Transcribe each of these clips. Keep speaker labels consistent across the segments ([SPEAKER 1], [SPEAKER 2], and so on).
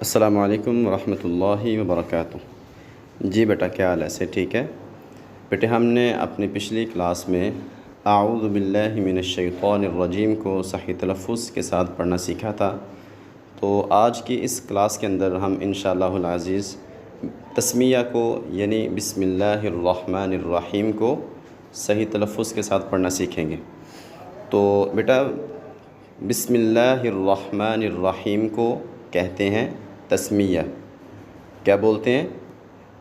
[SPEAKER 1] السلام علیکم ورحمۃ اللہ وبرکاتہ۔ جی بیٹا، کیا حال ہے؟ سے ٹھیک ہے بیٹے؟ ہم نے اپنی پچھلی کلاس میں اعوذ باللہ من الشیطان الرجیم کو صحیح تلفظ کے ساتھ پڑھنا سیکھا تھا۔ تو آج کی اس کلاس کے اندر ہم انشاءاللہ العزیز تسمیہ کو یعنی بسم اللہ الرحمن الرحیم کو صحیح تلفظ کے ساتھ پڑھنا سیکھیں گے۔ تو بیٹا، بسم اللہ الرحمن الرحیم کو کہتے ہیں تسمیہ۔ کیا بولتے ہیں؟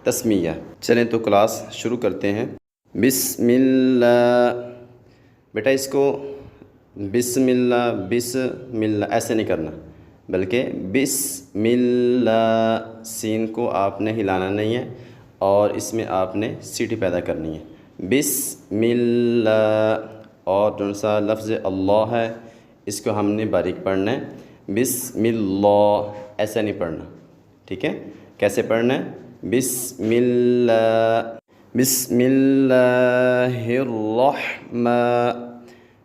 [SPEAKER 1] تسمیہ۔ چلیں تو کلاس شروع کرتے ہیں۔ بسم اللہ، بیٹا اس کو بسم اللہ ایسے نہیں کرنا، بلکہ بسم اللہ، سین کو آپ نے ہلانا نہیں ہے اور اس میں آپ نے سیٹی پیدا کرنی ہے۔ بسم اللہ، اور جو سا لفظ اللہ ہے اس کو ہم نے باریک پڑھنا ہے۔ بسم اللہ ایسا نہیں پڑھنا، ٹھیک ہے؟ کیسے پڑھنا ہے؟ بسم اللہ الرحمن۔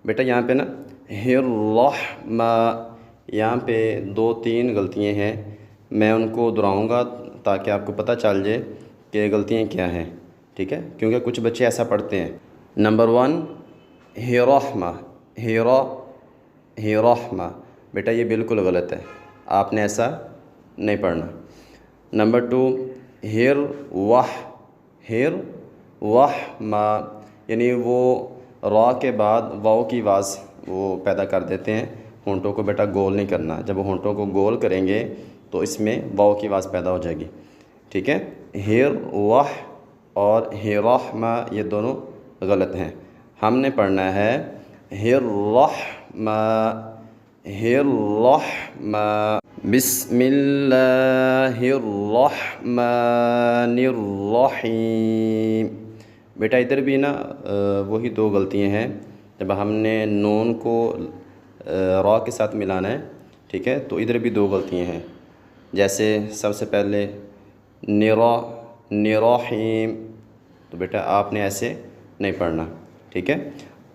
[SPEAKER 1] بیٹا یہاں پہ نا یہاں پہ 2-3 غلطیاں ہیں، میں ان کو دہراؤں گا تاکہ آپ کو پتہ چل جائے کہ غلطیاں کیا ہیں، ٹھیک ہے؟ کیونکہ کچھ بچے ایسا پڑھتے ہیں۔ نمبر 1 ہیرحمہ، بیٹا یہ بالکل غلط ہے، آپ نے ایسا نہیں پڑھنا۔ نمبر 2 ہیروحمہ، یعنی وہ را کے بعد واؤ کی آواز وہ پیدا کر دیتے ہیں، ہونٹوں کو بیٹا گول نہیں کرنا۔ جب وہ ہونٹوں کو گول کریں گے تو اس میں واؤ کی آواز پیدا ہو جائے گی، ٹھیک ہے؟ ہیروح اور ہیرحمہ یہ دونوں غلط ہیں۔ ہم نے پڑھنا ہے ہیرحمہ۔ بسم اللہ الرحمن الرحیم۔ بیٹا ادھر بھی نا وہی 2 غلطیاں ہیں، جب ہم نے نون کو را کے ساتھ ملانا ہے، ٹھیک ہے؟ تو ادھر بھی 2 غلطیاں ہیں، جیسے سب سے پہلے نراحیم، تو بیٹا آپ نے ایسے نہیں پڑھنا، ٹھیک ہے؟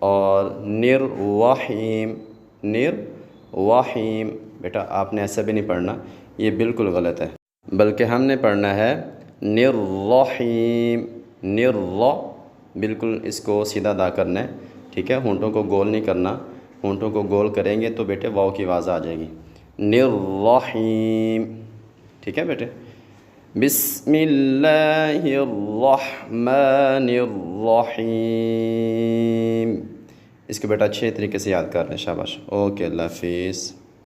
[SPEAKER 1] اور نرواحیم بیٹا آپ نے ایسا بھی نہیں پڑھنا، یہ بالکل غلط ہے، بلکہ ہم نے پڑھنا ہے نرحیم۔ بالکل اس کو سیدھا ادا کرنا ہے، ٹھیک ہے؟ ہونٹوں کو گول نہیں کرنا، ہونٹوں کو گول کریں گے تو بیٹے واؤ کی آواز آ جائے گی۔ نرحیم، ٹھیک ہے بیٹے؟ بسم اللہ الرحمن الرحیم۔ اس کو بیٹا اچھے طریقے سے یاد کر لیں، شاباش۔ اوکے، اللہ حافظ۔